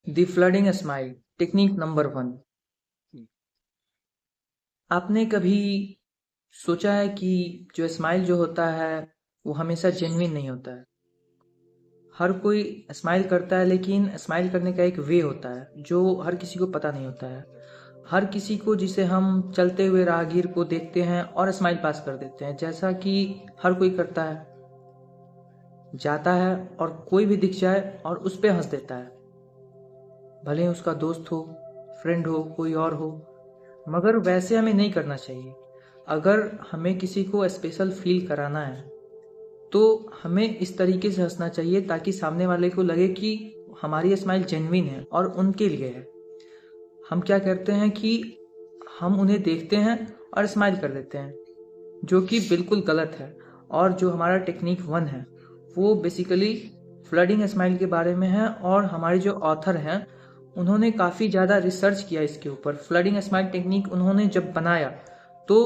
The flooding smile technique number 1। आपने कभी सोचा है कि जो स्माइल जो होता है वो हमेशा जेन्युइन नहीं होता है। हर कोई स्माइल करता है, लेकिन स्माइल करने का एक वे होता है जो हर किसी को पता नहीं होता है। हर किसी को, जिसे हम चलते हुए राहगीर को देखते हैं और स्माइल पास कर देते हैं, जैसा कि हर कोई करता है, जाता है और कोई भी दिख जाए और उस पर हंस देता है, भले ही उसका दोस्त हो, फ्रेंड हो, कोई और हो। मगर वैसे हमें नहीं करना चाहिए। अगर हमें किसी को स्पेशल फील कराना है तो हमें इस तरीके से हंसना चाहिए ताकि सामने वाले को लगे कि हमारी स्माइल जेन्युइन है और उनके लिए है। हम क्या करते हैं कि हम उन्हें देखते हैं और स्माइल कर देते हैं, जो कि बिल्कुल गलत है। और जो हमारा टेक्निक 1 है वो बेसिकली फ्लडिंग स्माइल के बारे में है, और हमारे जो ऑथर हैं उन्होंने काफ़ी ज़्यादा रिसर्च किया इसके ऊपर। फ्लडिंग स्माइल टेक्निक उन्होंने जब बनाया तो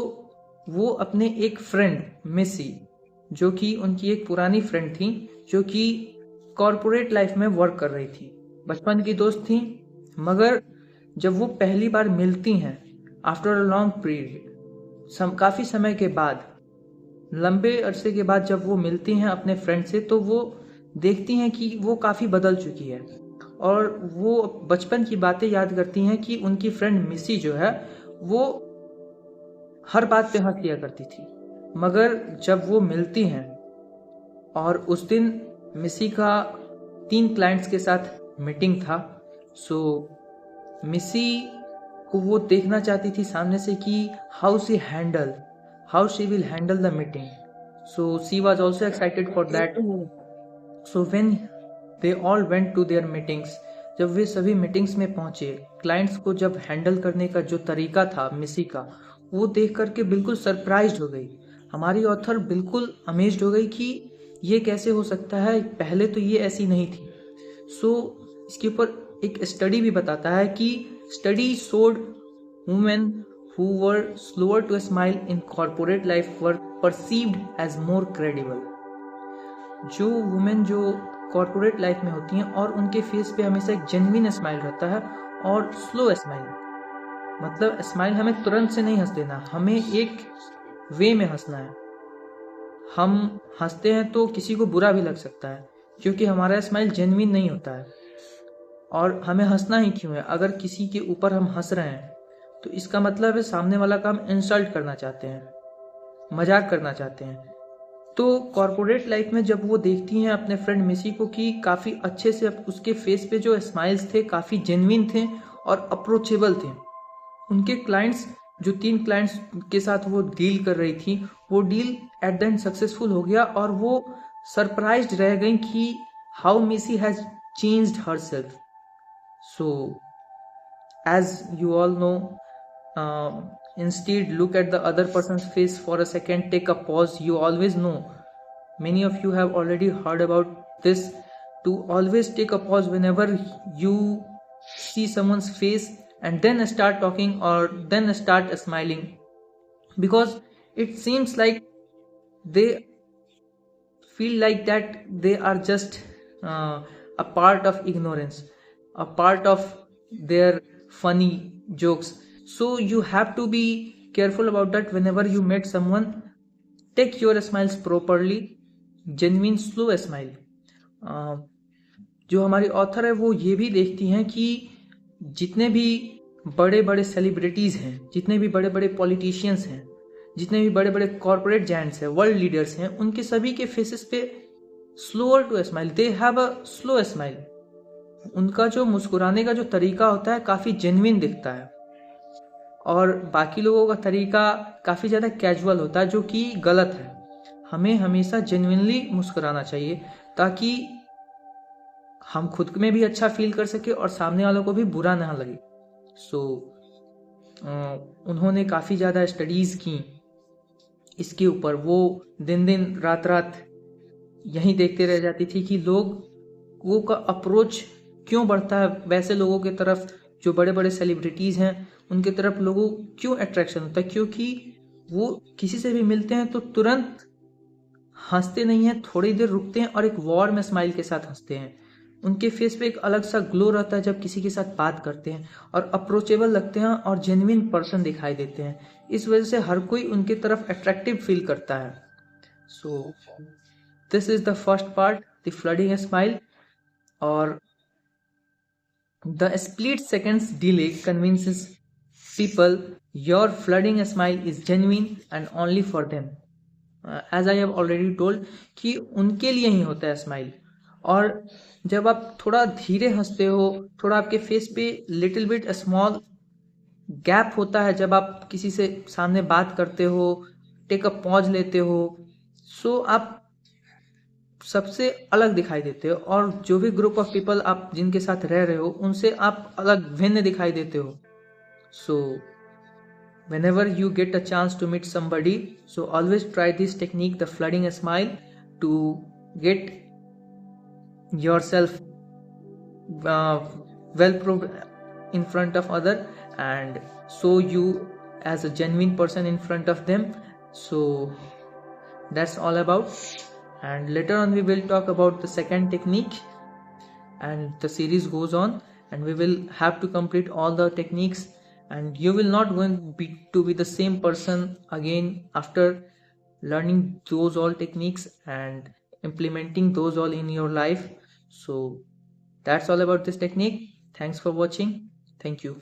वो अपने एक फ्रेंड मेसी, जो कि उनकी एक पुरानी फ्रेंड थी, जो कि कॉरपोरेट लाइफ में वर्क कर रही थी, बचपन की दोस्त थी। मगर जब वो पहली बार मिलती हैं आफ्टर अ लॉन्ग पीरियड, काफ़ी समय के बाद, लंबे अरसे के बाद जब वो मिलती हैं अपने फ्रेंड से, तो वो देखती हैं कि वो काफ़ी बदल चुकी है। और वो बचपन की बातें याद करती हैं कि उनकी फ्रेंड मिसी जो है वो हर बात पे हंस लिया करती थी। मगर जब वो मिलती हैं, और उस दिन मिसी का 3 क्लाइंट्स के साथ मीटिंग था, सो मिसी को वो देखना चाहती थी सामने से कि how she will handle the meeting. So she was also excited for that. So when they all went to their meetings, जब वे सभी मीटिंग्स में पहुंचे, क्लाइंट्स को जब हैंडल करने का जो तरीका था मिसी का, वो देख करके बिल्कुल सरप्राइज्ड हो गई। हमारी ऑथर बिल्कुल अमेज्ड हो गई कि ये कैसे हो सकता है, पहले तो ये ऐसी नहीं थी। सो इसके ऊपर एक स्टडी भी बताता है कि study showed women who were slower to smile in corporate life were perceived as more credible. जो वुमेन जो कॉर्पोरेट लाइफ में होती हैं और उनके फेस पे हमेशा एक जेन्युइन स्माइल रहता है, और स्लो स्माइल, मतलब स्माइल हमें तुरंत से नहीं हंस देना, हमें एक वे में हंसना है। हम हंसते हैं तो किसी को बुरा भी लग सकता है, क्योंकि हमारा स्माइल जेन्युइन नहीं होता है। और हमें हंसना ही क्यों है? अगर किसी के ऊपर हम हंस रहे हैं तो इसका मतलब है सामने वाला का हम इंसल्ट करना चाहते हैं, मजाक करना चाहते हैं। तो कॉर्पोरेट लाइफ में जब वो देखती हैं अपने फ्रेंड मिसी को कि काफ़ी अच्छे से उसके फेस पे जो स्माइल्स थे काफ़ी जेन्युइन थे और अप्रोचेबल थे, उनके क्लाइंट्स, जो 3 क्लाइंट्स के साथ वो डील कर रही थी, वो deal at the end successful हो गया, और वो सरप्राइज्ड रह गई कि हाउ मिसी has changed herself. So as you all know, instead look at the other person's face for a second, take a pause. You always know, many of you have already heard about this, to always take a pause whenever you see someone's face and then start talking or then start smiling, because it seems like they feel like that they are just a part of ignorance, a part of their funny jokes. So you have to be careful about that. Whenever you meet someone, take your smiles properly, genuine slow smile. जो हमारी author है वो ये भी देखती हैं कि जितने भी बड़े बड़े सेलिब्रिटीज़ हैं, जितने भी बड़े बड़े पॉलिटिशियंस हैं, जितने भी बड़े बड़े कॉरपोरेट जायंट्स हैं, वर्ल्ड लीडर्स हैं, उनके सभी के फेसेस पे slower to smile, they have a slow smile. उनका जो मुस्कुराने का जो तरीका होता है काफ़ी जेन्युइन दिखता है, और बाकी लोगों का तरीका काफ़ी ज़्यादा कैजुअल होता है, जो कि गलत है। हमें हमेशा जेन्युइनली मुस्कुराना चाहिए ताकि हम खुद में भी अच्छा फील कर सके और सामने वालों को भी बुरा ना लगे। सो उन्होंने काफ़ी ज़्यादा स्टडीज़ की इसके ऊपर। वो दिन दिन रात रात यही देखते रह जाती थी कि लोगों का अप्रोच क्यों बढ़ता है वैसे लोगों की तरफ, जो बड़े बड़े सेलिब्रिटीज़ हैं उनके तरफ लोगों क्यों अट्रैक्शन होता है, क्योंकि वो किसी से भी मिलते हैं तो तुरंत हंसते नहीं हैं, थोड़ी देर रुकते हैं और एक वार्म स्माइल के साथ हंसते हैं। उनके फेस पे एक अलग सा ग्लो रहता है जब किसी के साथ बात करते हैं, और अप्रोचेबल लगते हैं और जेन्युइन पर्सन दिखाई देते हैं। इस वजह से हर कोई उनके तरफ अट्रैक्टिव फील करता है। So this is the first part, the flooding smile. और the split seconds delay convinces people your flooding smile is genuine and only for them. As I have already told कि उनके लिए ही होता है smile. और जब आप थोड़ा धीरे हंसते हो, थोड़ा आपके फेस पे लिटिल बिट स्मॉल गैप होता है जब आप किसी से सामने बात करते हो, टेक अ पॉज लेते हो, सो आप सबसे अलग दिखाई देते हो। और जो भी ग्रुप ऑफ पीपल आप जिनके साथ रह रहे हो उनसे आप अलग भिन्न दिखाई देते हो। सो whenever you get a chance to meet somebody, so always try this technique, the flooding smile, to get yourself in front of other and show you as a genuine person in front of them. So that's all about, and later on we will talk about the second technique, and the series goes on and we will have to complete all the techniques, and you will not going to be the same person again after learning those all techniques and implementing those all in your life. So that's all about this technique. Thanks for watching. Thank you.